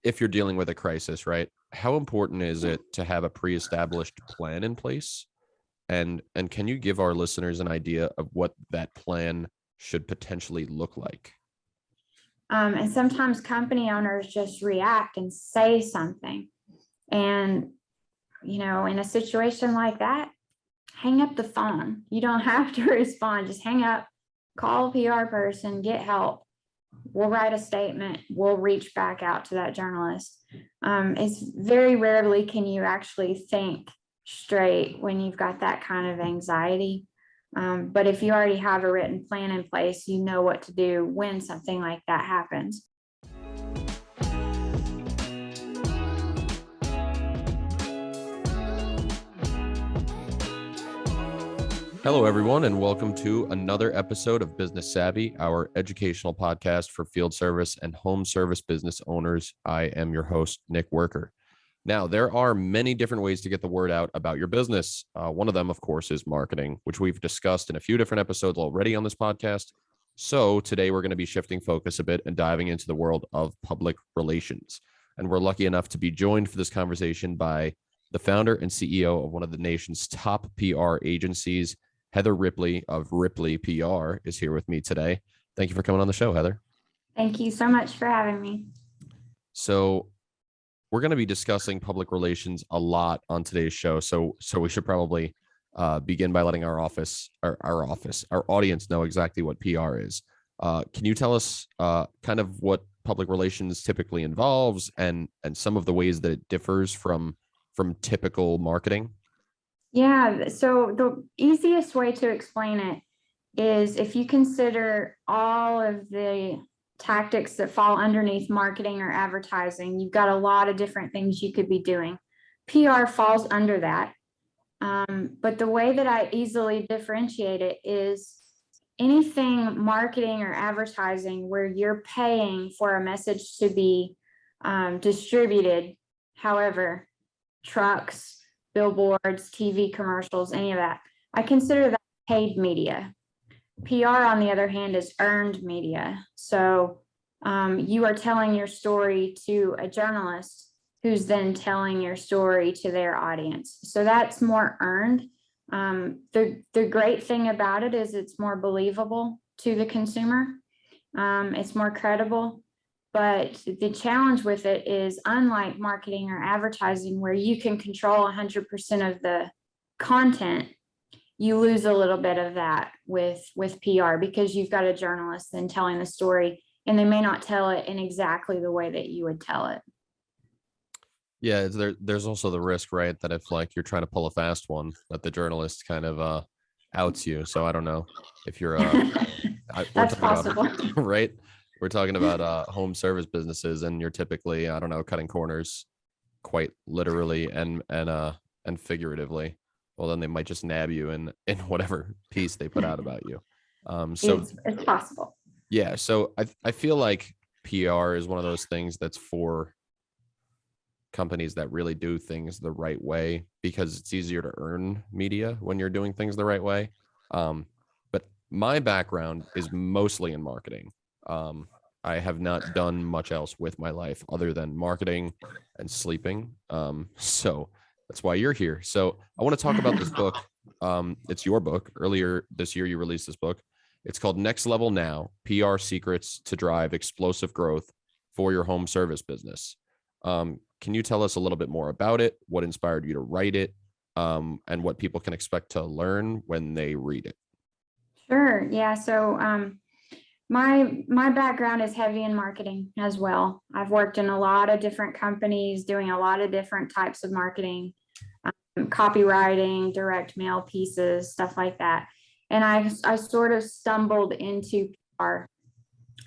if you're dealing with a crisis, right? How important is it to have a pre-established plan in place? And can you give our listeners an idea of what that plan should potentially look like? And sometimes company owners just react and say something. And, in a situation like that, hang up the phone. You don't have to respond. Just hang up, call a PR person, get help. We'll write a statement. We'll reach back out to that journalist. It's very rarely can you actually think straight when you've got that kind of anxiety. But if you already have a written plan in place, you know what to do when something like that happens. Hello, everyone, and welcome to another episode of Business Savvy, our educational podcast for field service and home service business owners. I am your host, Nick Werker. Now, there are many different ways to get the word out about your business. One of them, of course, is marketing, which we've discussed in a few different episodes already on this podcast. So today we're going to be shifting focus a bit and diving into the world of public relations. And we're lucky enough to be joined for this conversation by the founder and CEO of one of the nation's top PR agencies. Heather Ripley of Ripley PR is here with me today. Thank you for coming on the show, Heather. Thank you so much for having me. So we're going to be discussing public relations a lot on today's show. So we should probably begin by letting our audience know exactly what PR is. Can you tell us kind of what public relations typically involves and some of the ways that it differs from typical marketing? Yeah, so the easiest way to explain it is if you consider all of the tactics that fall underneath marketing or advertising, you've got a lot of different things you could be doing. PR falls under that. But the way that I easily differentiate it is anything marketing or advertising where you're paying for a message to be distributed, however, trucks, billboards, TV commercials, any of that. I consider that paid media. PR, on the other hand, is earned media. So you are telling your story to a journalist who's then telling your story to their audience. So that's more earned. The great thing about it is it's more believable to the consumer. It's more credible. But the challenge with it is, unlike marketing or advertising, where you can control 100% of the content, you lose a little bit of that with PR because you've got a journalist then telling the story, and they may not tell it in exactly the way that you would tell it. Yeah, there's also the risk, right, that if like you're trying to pull a fast one, that the journalist kind of outs you. So I don't know if you're That's possible, right? We're talking about home service businesses, and you're typically, I don't know, cutting corners quite literally and figuratively. Well, then they might just nab you in whatever piece they put out about you. So it's possible. Yeah. So I feel like PR is one of those things that's for companies that really do things the right way, because it's easier to earn media when you're doing things the right way. But my background is mostly in marketing. I have not done much else with my life other than marketing and sleeping. So that's why you're here. So I want to talk about this book. It's your book. Earlier this year, you released this book. It's called Next Level Now: PR Secrets to Drive Explosive Growth for Your Home Service Business. Can you tell us a little bit more about it? What inspired you to write it? And what people can expect to learn when they read it? Sure. Yeah. So my background is heavy in marketing as well. I've worked in a lot of different companies doing a lot of different types of marketing, copywriting, direct mail pieces, stuff like that. And I sort of stumbled into PR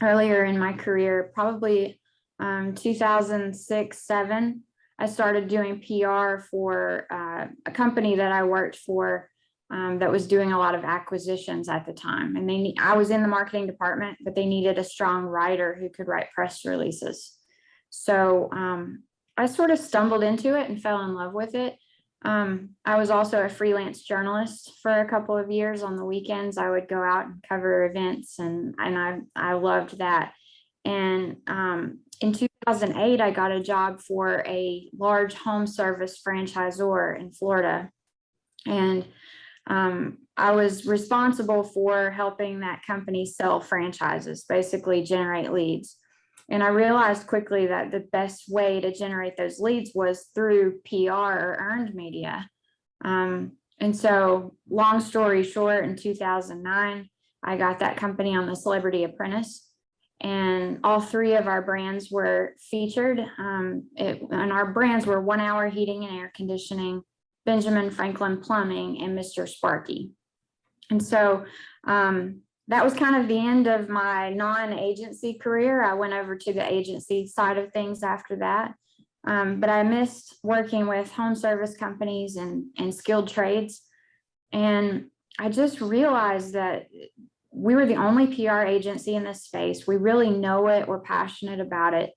earlier in my career, probably 2006-07. I started doing PR for a company that I worked for that was doing a lot of acquisitions at the time. And I was in the marketing department, but they needed a strong writer who could write press releases. So I sort of stumbled into it and fell in love with it. I was also a freelance journalist for a couple of years. On the weekends, I would go out and cover events, and I loved that. And in 2008, I got a job for a large home service franchisor in Florida. And I was responsible for helping that company sell franchises, basically generate leads. And I realized quickly that the best way to generate those leads was through PR or earned media. And so, long story short, in 2009, I got that company on the Celebrity Apprentice, and all three of our brands were featured. And our brands were 1 Hour Heating and Air Conditioning, Benjamin Franklin Plumbing, and Mr. Sparky. And so that was kind of the end of my non-agency career. I went over to the agency side of things after that. But I missed working with home service companies and skilled trades. And I just realized that we were the only PR agency in this space. We really know it. We're passionate about it.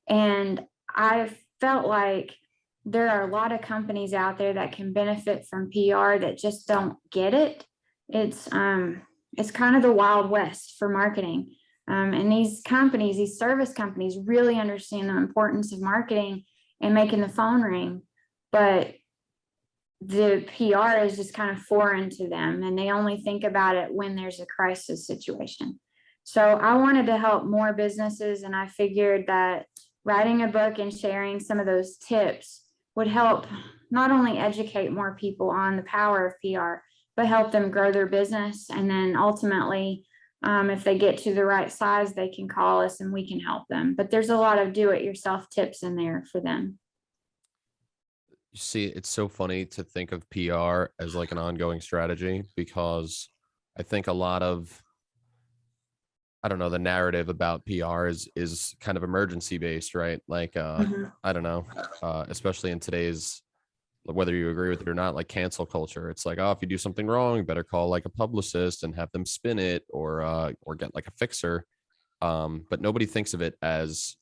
And I felt like there are a lot of companies out there that can benefit from PR that just don't get it. It's kind of the Wild West for marketing. And these companies, these service companies, really understand the importance of marketing and making the phone ring, but the PR is just kind of foreign to them, and they only think about it when there's a crisis situation. So I wanted to help more businesses, and I figured that writing a book and sharing some of those tips would help not only educate more people on the power of PR, but help them grow their business. And then ultimately, if they get to the right size, they can call us and we can help them. But there's a lot of do-it-yourself tips in there for them. You see, it's so funny to think of PR as like an ongoing strategy, because I think a lot of, I don't know, the narrative about PR is kind of emergency based, right? Like, I don't know, especially in today's, whether you agree with it or not, like cancel culture. It's like, oh, if you do something wrong, you better call like a publicist and have them spin it, or get like a fixer. But nobody thinks of it as,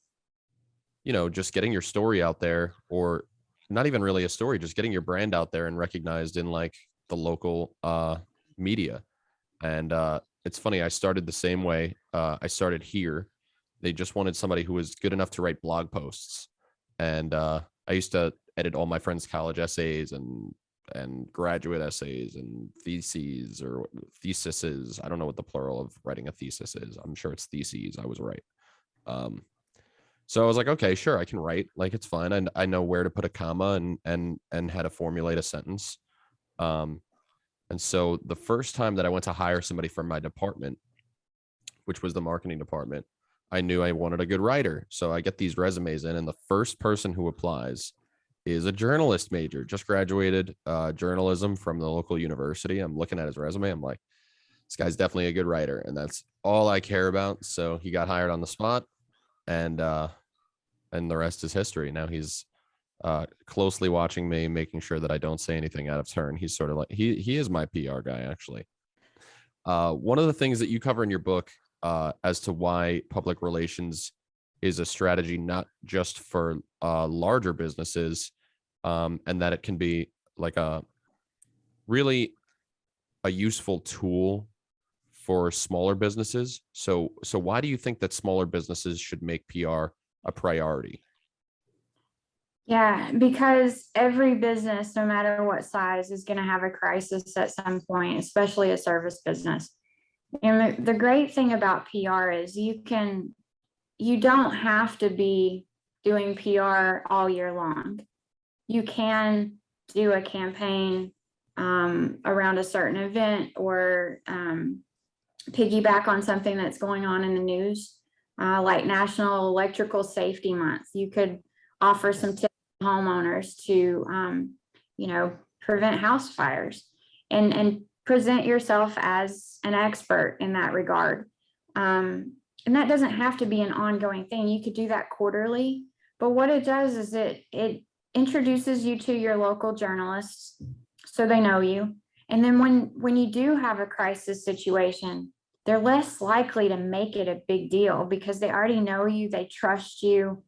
just getting your story out there, or not even really a story, just getting your brand out there and recognized in like the local media. And it's funny, I started the same way. I started here. They just wanted somebody who was good enough to write blog posts. And I used to edit all my friends' college essays and graduate essays and theses or theses. I don't know what the plural of writing a thesis is. I'm sure it's theses. I was right. So I was like, okay, sure, I can write. Like, it's fine. And I know where to put a comma and how to formulate a sentence. And so the first time that I went to hire somebody from my department, which was the marketing department, I knew I wanted a good writer. So I get these resumes in, and the first person who applies is a journalist major, just graduated journalism from the local university. I'm looking at his resume. I'm like, this guy's definitely a good writer. And that's all I care about. So he got hired on the spot, and the rest is history. Now he's closely watching me, making sure that I don't say anything out of turn. He's sort of like, he is my PR guy, actually. One of the things that you cover in your book as to why public relations is a strategy not just for larger businesses, and that it can be like a really a useful tool for smaller businesses. So why do you think that smaller businesses should make PR a priority? Yeah, because every business, no matter what size, is going to have a crisis at some point, especially a service business. And the great thing about PR is you don't have to be doing PR all year long. You can do a campaign around a certain event, or piggyback on something that's going on in the news, like National Electrical Safety Month. You could offer some tips to homeowners to, prevent house fires, and present yourself as an expert in that regard. And that doesn't have to be an ongoing thing. You could do that quarterly, but what it does is it introduces you to your local journalists so they know you. And then when you do have a crisis situation, they're less likely to make it a big deal because they already know you, they trust you.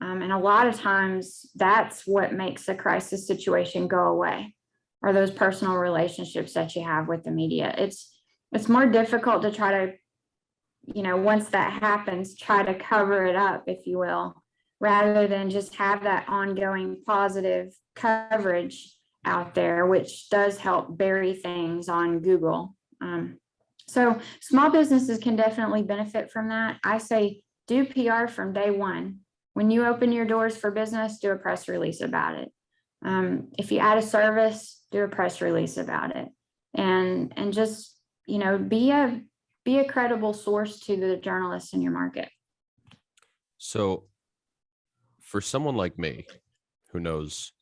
And a lot of times that's what makes a crisis situation go away, are those personal relationships that you have with the media. It's more difficult to try to, once that happens, try to cover it up, if you will. rather than just have that ongoing positive coverage out there, which does help bury things on Google. So small businesses can definitely benefit from that. I say do PR from day one. When you open your doors for business, do a press release about it. If you add a service, do a press release about it, and just, you know, be a credible source to the journalists in your market. So for someone like me who knows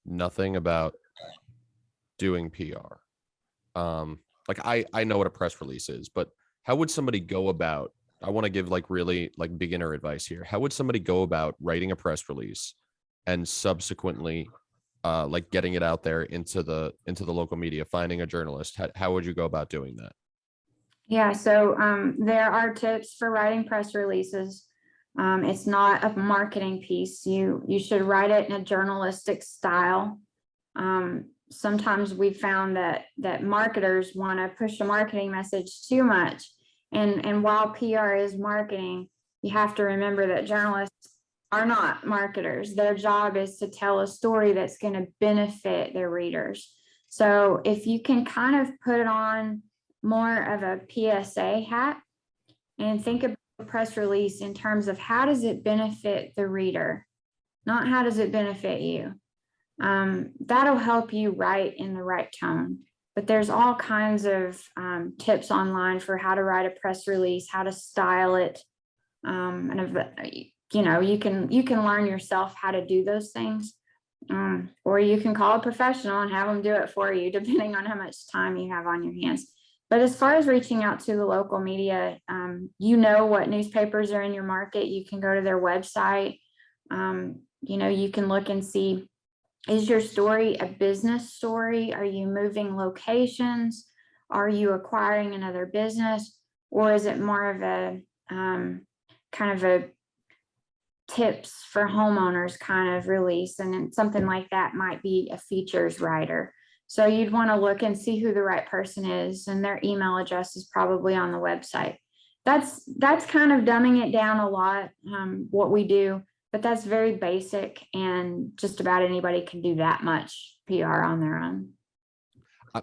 nothing about doing PR, like I know what a press release is, but how would somebody go about, I want to give like really like beginner advice here. How would somebody go about writing a press release and subsequently like getting it out there into the local media, finding a journalist? How would you go about doing that? Yeah, so there are tips for writing press releases. It's not a marketing piece. You should write it in a journalistic style. Sometimes we found that marketers want to push a marketing message too much. And while PR is marketing, you have to remember that journalists are not marketers. Their job is to tell a story that's going to benefit their readers. So if you can kind of put on more of a PSA hat and think about the press release in terms of how does it benefit the reader, not how does it benefit you. That'll help you write in the right tone. But there's all kinds of tips online for how to write a press release, how to style it, and you know, you can learn yourself how to do those things, or you can call a professional and have them do it for you, depending on how much time you have on your hands. But as far as reaching out to the local media, you know what newspapers are in your market. You can go to their website. You know, you can look and see, is your story a business story? Are you moving locations? Are you acquiring another business? Or is it more of a kind of a tips for homeowners kind of release? And something like that might be a features writer. So you'd want to look and see who the right person is, and their email address is probably on the website. That's kind of dumbing it down a lot, what we do, but that's very basic, and just about anybody can do that much PR on their own.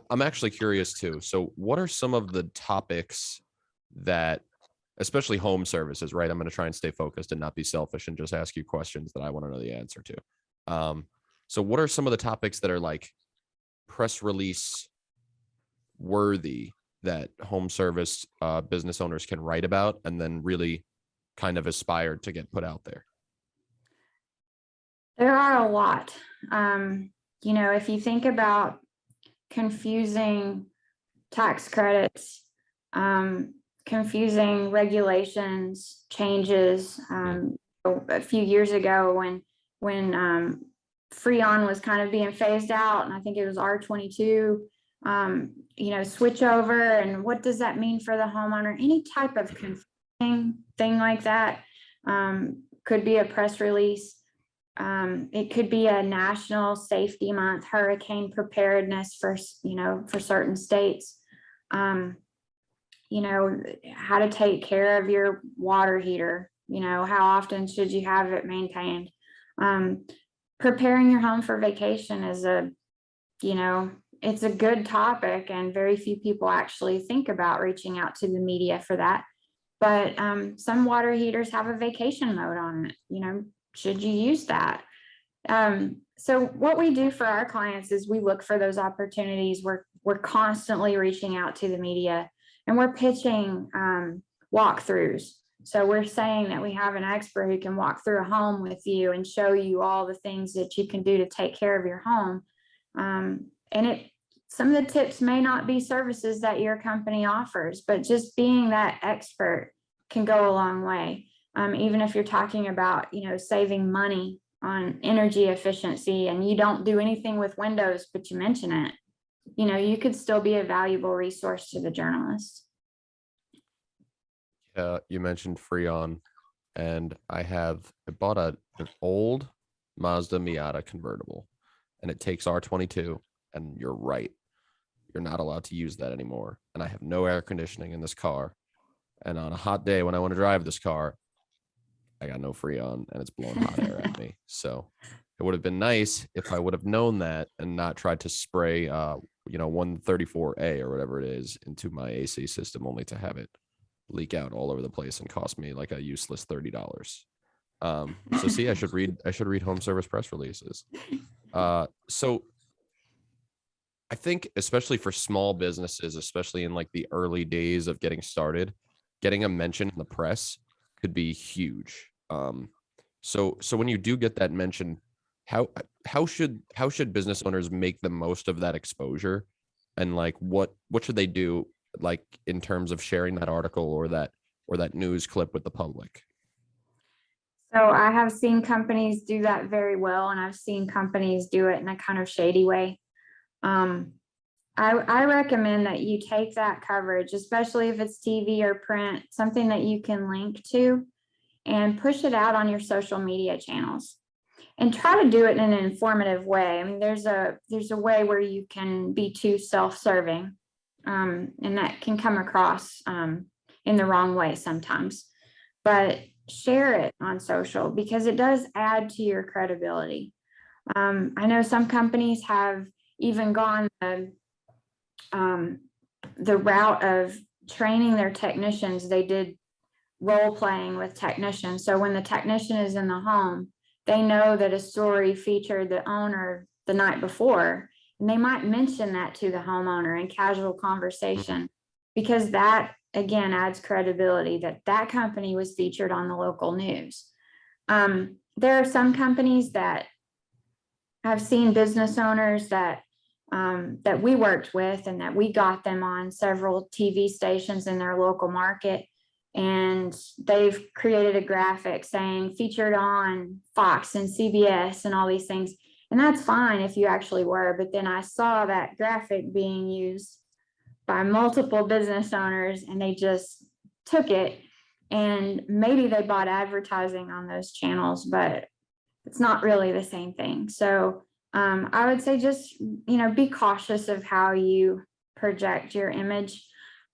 I'm actually curious too. So what are some of the topics that, especially home services, right? I'm going to try and stay focused and not be selfish and just ask you questions that I want to know the answer to. So what are some of the topics that are like press release worthy that home service business owners can write about and then really kind of aspire to get put out there? There are a lot. You know, if you think about confusing tax credits, confusing regulations, changes. A few years ago when Freon was kind of being phased out, and I think it was R22, you know, switch over, and what does that mean for the homeowner? Any type of confusing thing like that could be a press release. It could be a national safety month, hurricane preparedness for, you know, for certain states. You know, how to take care of your water heater, you know, how often should you have it maintained? Preparing your home for vacation is you know, it's a good topic, and very few people actually think about reaching out to the media for that. But some water heaters have a vacation mode on it, you know, should you use that? So what we do for our clients is we look for those opportunities. We're constantly reaching out to the media, and we're pitching walkthroughs. So we're saying that we have an expert who can walk through a home with you and show you all the things that you can do to take care of your home. And some of the tips may not be services that your company offers, but just being that expert can go a long way. Even if you're talking about, you know, saving money on energy efficiency and you don't do anything with windows, but you mention it, you know, you could still be a valuable resource to the journalist. You mentioned Freon, and I bought an old Mazda Miata convertible, and it takes R22, and you're right, you're not allowed to use that anymore. And I have no air conditioning in this car. And on a hot day when I want to drive this car, I got no Freon and it's blowing hot air at me. So it would have been nice if I would have known that and not tried to spray 134A or whatever it is into my AC system, only to have it leak out all over the place and cost me like a useless $30. So see, I should read home service press releases. So I think especially for small businesses, especially in like the early days of getting started, getting a mention in the press could be huge. So when you do get that mention, how should business owners make the most of that exposure, and like what should they do, like in terms of sharing that article or that news clip with the public? So I have seen companies do that very well, and I've seen companies do it in a kind of shady way. I recommend that you take that coverage, especially if it's TV or print, something that you can link to, and push it out on your social media channels, and try to do it in an informative way. I mean, there's a way where you can be too self-serving, and that can come across in the wrong way sometimes. But share it on social, because it does add to your credibility. I know some companies have even gone the route of training their technicians. They did role playing with technicians. So when the technician is in the home, they know that a story featured the owner the night before, and they might mention that to the homeowner in casual conversation, because that again adds credibility that that company was featured on the local news. There are some companies that I've seen business owners that we worked with, and that we got them on several TV stations in their local market, and they've created a graphic saying featured on Fox and CBS and all these things. And that's fine if you actually were, but then I saw that graphic being used by multiple business owners, and they just took it, and maybe they bought advertising on those channels, but it's not really the same thing. So I would say just, be cautious of how you project your image,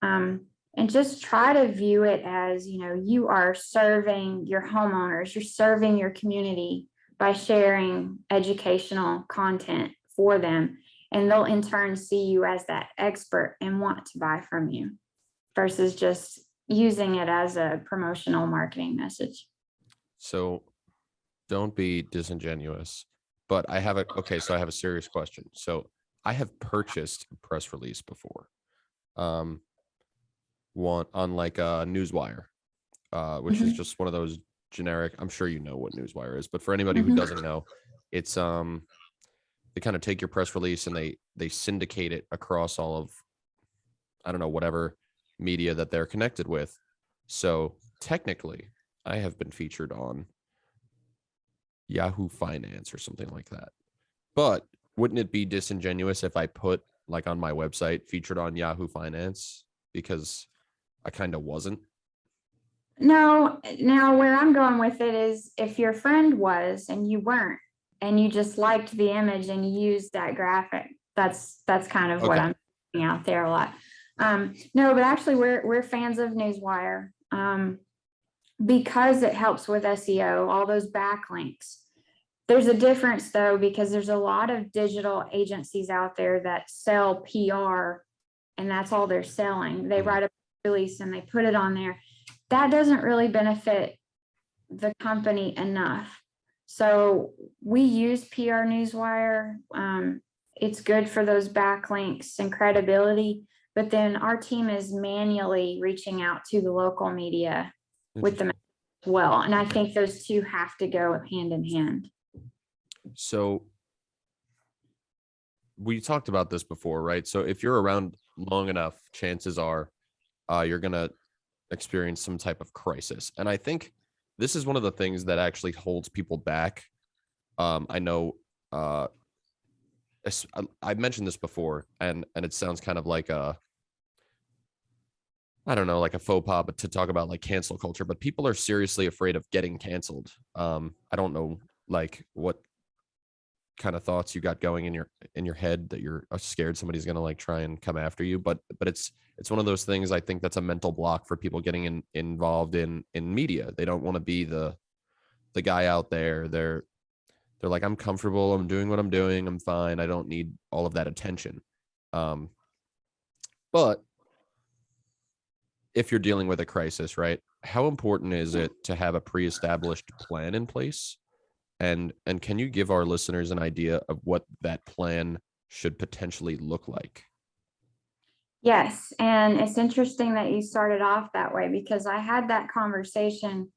and just try to view it as, you are serving your homeowners, you're serving your community by sharing educational content for them. And they'll in turn see you as that expert and want to buy from you, versus just using it as a promotional marketing message. So don't be disingenuous, but I have so I have a serious question. So I have purchased a press release before. One on like a Newswire, which is just one of those generic, I'm sure you know what Newswire is, but for anybody who doesn't know, it's they kind of take your press release and they syndicate it across all of, I don't know, whatever media that they're connected with. So technically I have been featured on Yahoo Finance or something like that. But wouldn't it be disingenuous if I put like on my website featured on Yahoo Finance, because I kind of wasn't? No, now where I'm going with it is, if your friend was and you weren't, and you just liked the image and you used that graphic, that's kind of what I'm putting out there a lot. No, but actually we're fans of Newswire, because it helps with SEO, all those backlinks. There's a difference though, because there's a lot of digital agencies out there that sell PR, and that's all they're selling. They write a release and they put it on there. That doesn't really benefit the company enough. So we use PR Newswire. It's good for those backlinks and credibility, but then our team is manually reaching out to the local media with them as well. And I think those two have to go hand in hand. So we talked about this before, right? So if you're around long enough, chances are you're going to experience some type of crisis. And I think this is one of the things that actually holds people back. I know I mentioned this before, and it sounds kind of like I don't know, like a faux pas, but to talk about like cancel culture, but people are seriously afraid of getting canceled. I don't know, like what kind of thoughts you got going in your head that you're scared somebody's going to like try and come after you, but it's one of those things. I think that's a mental block for people getting involved in media. They don't want to be the the guy out there, they're like, I'm comfortable, I'm doing what I'm doing, I'm fine, I don't need all of that attention. But if you're dealing with a crisis, right, how important is it to have a pre-established plan in place? And can you give our listeners an idea of what that plan should potentially look like? Yes, and it's interesting that you started off that way, because I had that conversation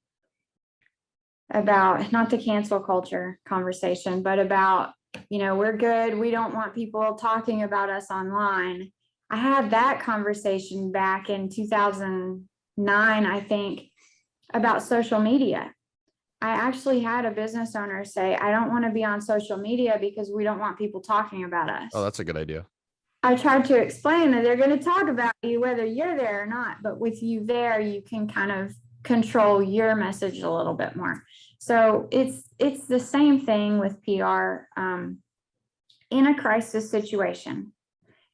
about, not the cancel culture conversation, but about, we're good, we don't want people talking about us online. I had that conversation back in 2009, I think, about social media. I actually had a business owner say, I don't want to be on social media because we don't want people talking about us. Oh, that's a good idea. I tried to explain that they're going to talk about you whether you're there or not, but with you there, you can kind of control your message a little bit more. So it's the same thing with PR in a crisis situation.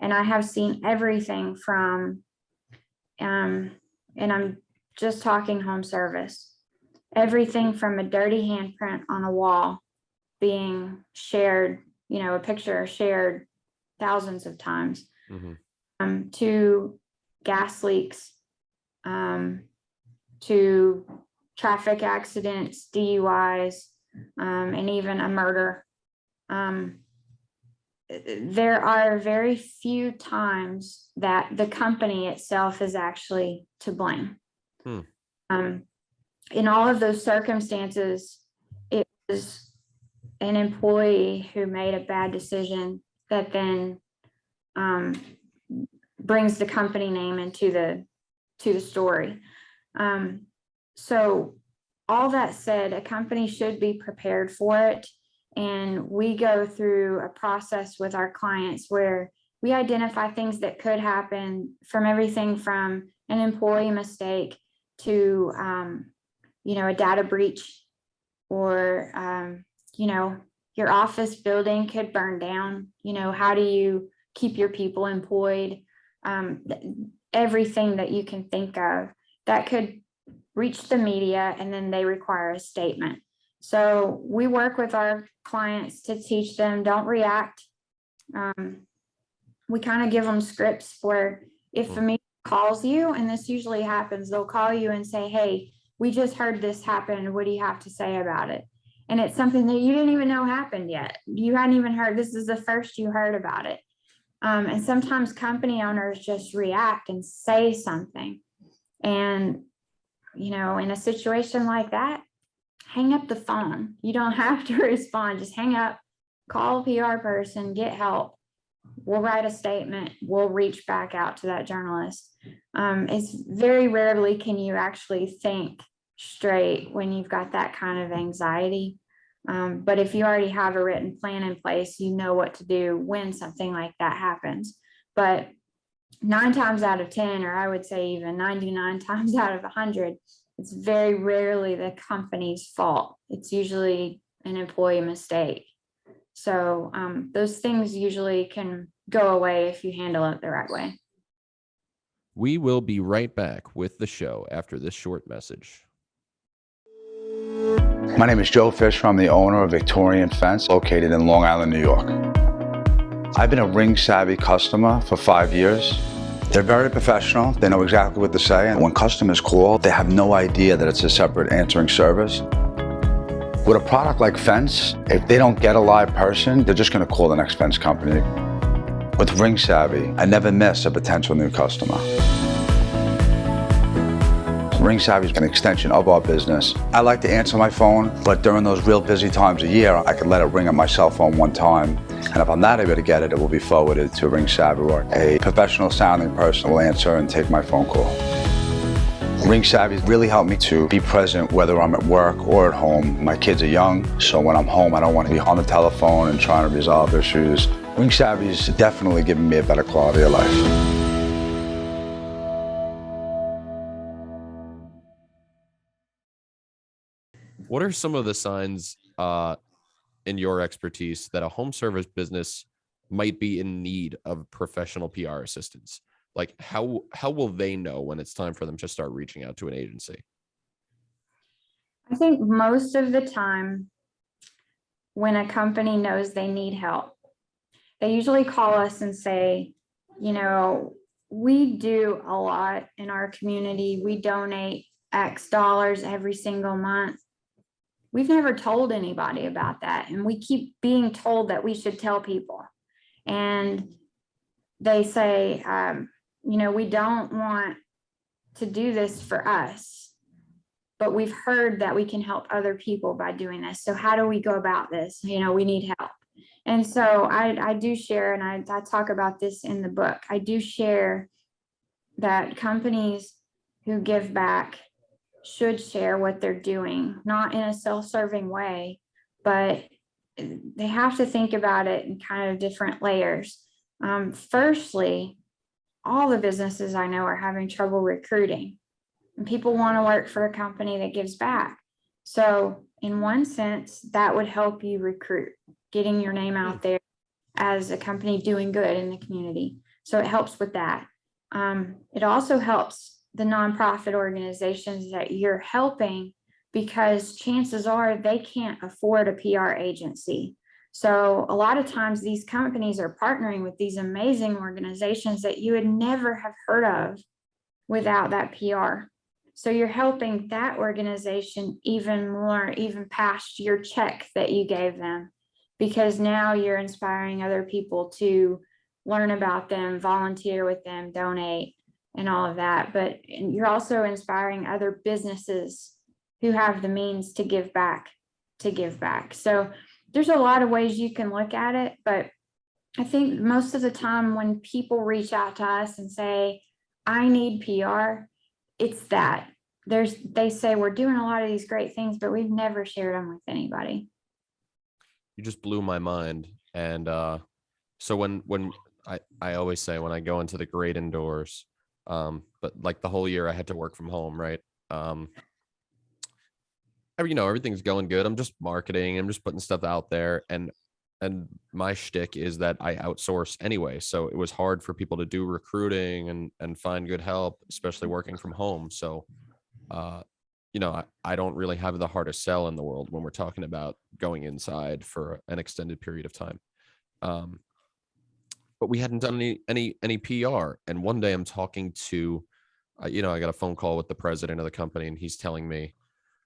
And I have seen everything from, and I'm just talking home service, everything from a dirty handprint on a wall being shared, a picture shared thousands of times, to gas leaks, to traffic accidents, DUIs, and even a murder. There are very few times that the company itself is actually to blame. In all of those circumstances, it was an employee who made a bad decision that then brings the company name into the story. So all that said, a company should be prepared for it. And we go through a process with our clients where we identify things that could happen, from everything from an employee mistake to, a data breach, or, your office building could burn down. How do you keep your people employed? Everything that you can think of that could reach the media, and then they require a statement. So we work with our clients to teach them, don't react. We kind of give them scripts where if the media calls you, and this usually happens, they'll call you and say, hey, we just heard this happen. What do you have to say about it? And it's something that you didn't even know happened yet. You hadn't even heard. This is the first you heard about it. And sometimes company owners just react and say something. And, in a situation like that, hang up the phone. You don't have to respond. Just hang up, call a PR person, get help. We'll write a statement. We'll reach back out to that journalist. It's very rarely can you actually think straight when you've got that kind of anxiety. But if you already have a written plan in place, you know what to do when something like that happens. But 9 times out of 10, or I would say even 99 times out of 100, it's very rarely the company's fault. It's usually an employee mistake. So those things usually can go away if you handle it the right way. We will be right back with the show after this short message. My name is Joe Fisher. I'm the owner of Victorian Fence, located in Long Island, New York. I've been a Ring Savvy customer for 5 years. They're very professional. They know exactly what to say. And when customers call, they have no idea that it's a separate answering service. With a product like Fence, if they don't get a live person, they're just going to call the next fence company. With Ring Savvy, I never miss a potential new customer. Ring Savvy is an extension of our business. I like to answer my phone, but during those real busy times of year, I can let it ring on my cell phone one time. And if I'm not able to get it, it will be forwarded to Ring Savvy, where a professional sounding person will answer and take my phone call. Ring Savvy really helped me to be present whether I'm at work or at home. My kids are young, so when I'm home, I don't want to be on the telephone and trying to resolve issues. Ring Savvy is definitely giving me a better quality of life. What are some of the signs in your expertise that a home service business might be in need of professional PR assistance? Like how will they know when it's time for them to start reaching out to an agency? I think most of the time when a company knows they need help, they usually call us and say, you know, we do a lot in our community. We donate X dollars every single month. We've never told anybody about that. And we keep being told that we should tell people. And they say, we don't want to do this for us, but we've heard that we can help other people by doing this. So how do we go about this? We need help. And so I do share, and I talk about this in the book. I do share that companies who give back should share what they're doing, not in a self-serving way, but they have to think about it in kind of different layers. Firstly, all the businesses I know are having trouble recruiting, and people want to work for a company that gives back. So in one sense, that would help you recruit, getting your name out there as a company doing good in the community. So it helps with that. It also helps the nonprofit organizations that you're helping, because chances are they can't afford a PR agency. So a lot of times these companies are partnering with these amazing organizations that you would never have heard of without that PR. So you're helping that organization even more, even past your check that you gave them, because now you're inspiring other people to learn about them, volunteer with them, donate, and all of that. But you're also inspiring other businesses who have the means to give back, So there's a lot of ways you can look at it, but I think most of the time when people reach out to us and say, I need PR, it's that. They say we're doing a lot of these great things, but we've never shared them with anybody. You just blew my mind. And so when I always say when I go into the great indoors, but like the whole year I had to work from home, right? Everything's going good. I'm just marketing. I'm just putting stuff out there, and my shtick is that I outsource anyway. So it was hard for people to do recruiting and find good help, especially working from home. So, I don't really have the hardest sell in the world when we're talking about going inside for an extended period of time. But we hadn't done any PR. And one day I'm talking to, I got a phone call with the president of the company, and he's telling me,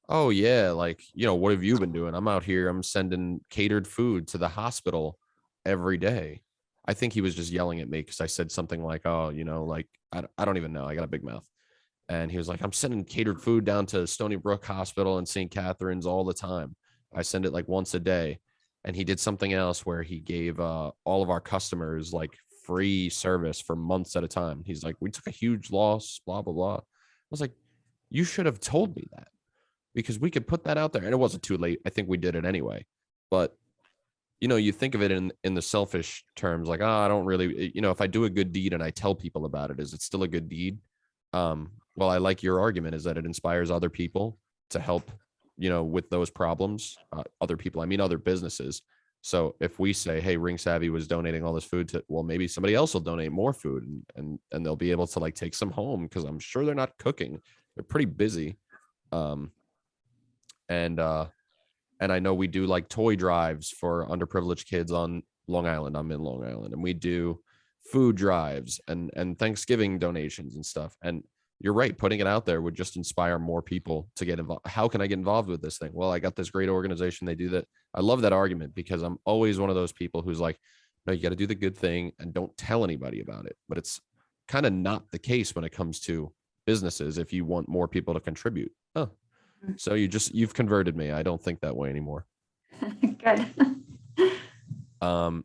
oh yeah, what have you been doing? I'm out here, I'm sending catered food to the hospital every day. I think he was just yelling at me because I said something like, oh, I don't even know. I got a big mouth. And he was like, I'm sending catered food down to Stony Brook Hospital and St. Catherine's all the time. I send it like once a day. And he did something else where he gave all of our customers like free service for months at a time. He's like, we took a huge loss, blah, blah, blah. I was like, you should have told me that, because we could put that out there. And it wasn't too late. I think we did it anyway. But, you think of it in the selfish terms, like, I don't really, if I do a good deed and I tell people about it, is it still a good deed? Well, I like your argument is that it inspires other people to help, with those problems, other people, I mean, other businesses. So if we say, hey, Ring Savvy was donating all this food to, well, maybe somebody else will donate more food and they'll be able to like take some home, because I'm sure they're not cooking. They're pretty busy. And I know we do like toy drives for underprivileged kids on Long Island. I'm in Long Island, and we do food drives and Thanksgiving donations and stuff. And you're right, putting it out there would just inspire more people to get involved. How can I get involved with this thing? Well, I got this great organization. They do that. I love that argument, because I'm always one of those people who's like, no, you got to do the good thing and don't tell anybody about it. But it's kind of not the case when it comes to businesses if you want more people to contribute. Oh, so you've converted me. I don't think that way anymore. Good. I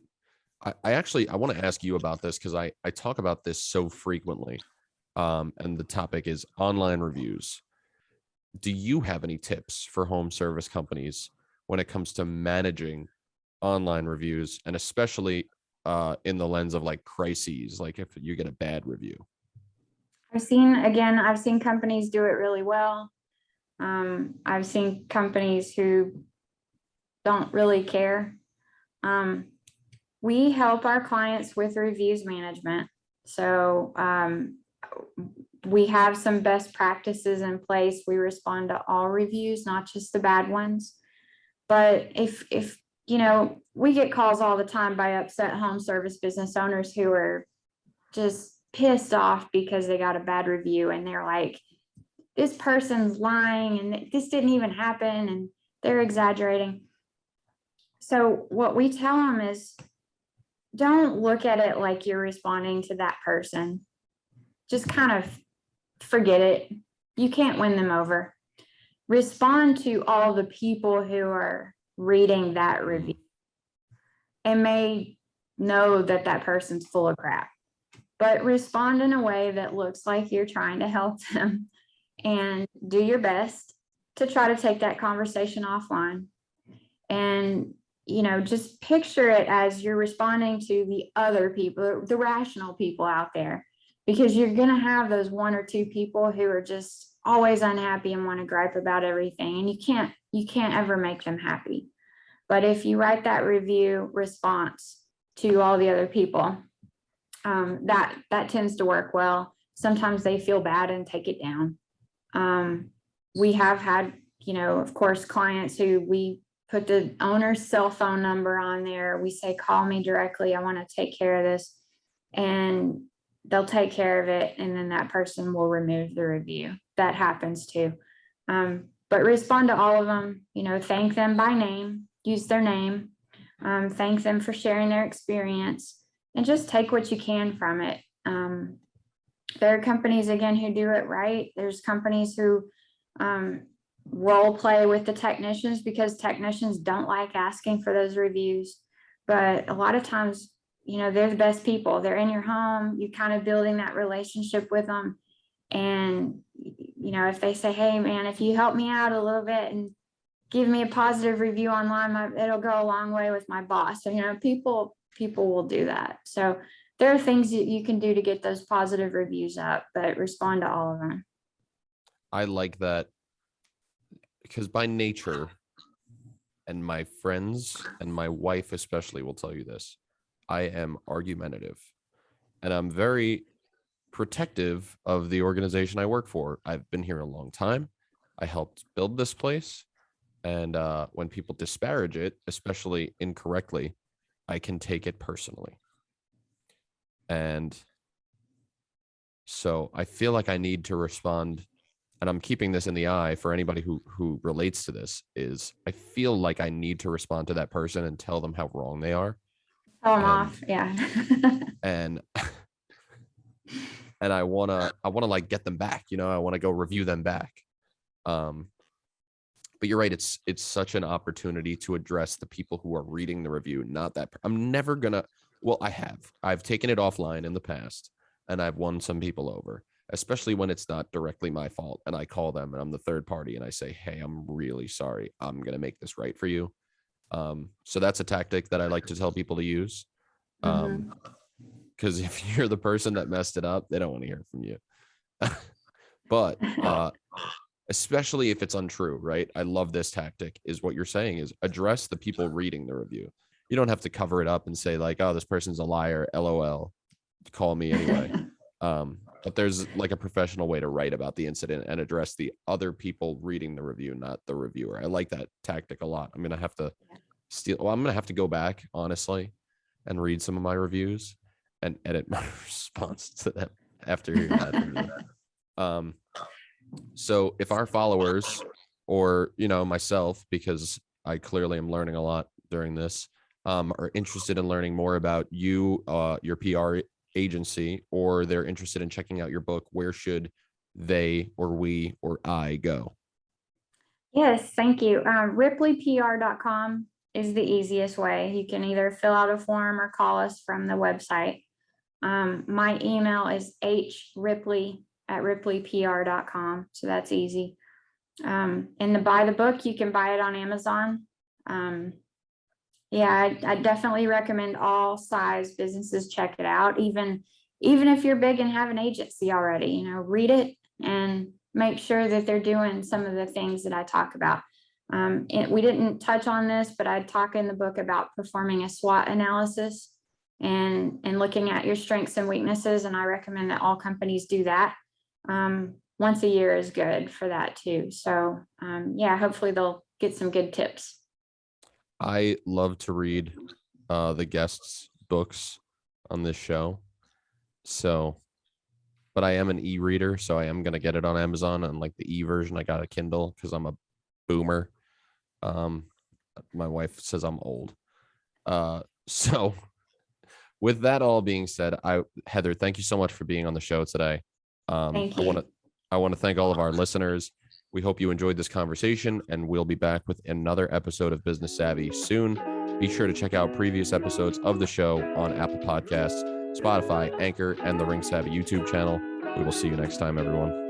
want to ask you about this, because I talk about this so frequently. And the topic is online reviews. Do you have any tips for home service companies when it comes to managing online reviews, and especially in the lens of like crises, like if you get a bad review? I've seen companies do it really well. I've seen companies who don't really care. We help our clients with reviews management. So We have some best practices in place. We respond to all reviews, not just the bad ones. But if we get calls all the time by upset home service business owners who are just pissed off because they got a bad review and they're like, this person's lying and this didn't even happen and they're exaggerating. So what we tell them is, don't look at it like you're responding to that person. Just kind of forget it. You can't win them over. Respond to all the people who are reading that review and may know that that person's full of crap, but respond in a way that looks like you're trying to help them, and do your best to try to take that conversation offline. And just picture it as you're responding to the other people, the rational people out there, because you're going to have those one or two people who are just always unhappy and want to gripe about everything. And you can't ever make them happy. But if you write that review response to all the other people, that tends to work well. Sometimes they feel bad and take it down. We have had, of course, clients who we put the owner's cell phone number on there. We say, call me directly. I want to take care of this. And they'll take care of it. And then that person will remove the review. That happens too. But respond to all of them, thank them by name, use their name, thank them for sharing their experience, and just take what you can from it. There are companies, again, who do it right. There's companies who role play with the technicians because technicians don't like asking for those reviews. But a lot of times, they're the best people. They're in your home. You're kind of building that relationship with them. And, if they say, hey, man, if you help me out a little bit and give me a positive review online, it'll go a long way with my boss. So, people will do that. So there are things that you can do to get those positive reviews up, but respond to all of them. I like that, because by nature, and my friends and my wife especially will tell you this, I am argumentative, and I'm very protective of the organization I work for. I've been here a long time. I helped build this place. And when people disparage it, especially incorrectly, I can take it personally. And so I feel like I need to respond, and I'm keeping this in the eye for anybody who relates to this, is I feel like I need to respond to that person and tell them how wrong they are. Tell them off, yeah. and I wanna like get them back, I want to go review them back. But you're right, it's such an opportunity to address the people who are reading the review, not that. I'm never gonna, well, I've taken it offline in the past, and I've won some people over, especially when it's not directly my fault, and I call them and I'm the third party and I say, hey, I'm really sorry, I'm gonna make this right for you. So that's a tactic that I like to tell people to use. Because if you're the person that messed it up, they don't want to hear from you. But especially if it's untrue, right? I love this tactic, is what you're saying is address the people reading the review. You don't have to cover it up and say like, oh, this person's a liar, LOL, call me anyway. But there's like a professional way to write about the incident and address the other people reading the review, not the reviewer. I like that tactic a lot. I'm going to have to I'm going to have to go back, honestly, and read some of my reviews and edit my response to them after hearing that. So if our followers, or, myself, because I clearly am learning a lot during this, are interested in learning more about you, your PR agency, or they're interested in checking out your book, where should they or we or I go? Yes, thank you. RipleyPR.com is the easiest way. You can either fill out a form or call us from the website. My email is hripley@ripleypr.com. So that's easy. And to buy the book, you can buy it on Amazon. I definitely recommend all size businesses check it out. Even if you're big and have an agency already, read it and make sure that they're doing some of the things that I talk about. We didn't touch on this, but I talk in the book about performing a SWOT analysis and looking at your strengths and weaknesses. And I recommend that all companies do that. once a year is good for that too. So yeah, hopefully they'll get some good tips. I love to read the guests' books on this show. So, but I am an e-reader, so I am going to get it on Amazon. And like the e-version, I got a Kindle because I'm a boomer. My wife says I'm old. So with that all being said, Heather, thank you so much for being on the show today. Thank you. I want to thank all of our listeners. We hope you enjoyed this conversation, and we'll be back with another episode of Business Savvy soon. Be sure to check out previous episodes of the show on Apple Podcasts, Spotify, Anchor, and the Ring Savvy YouTube channel. We will see you next time, everyone.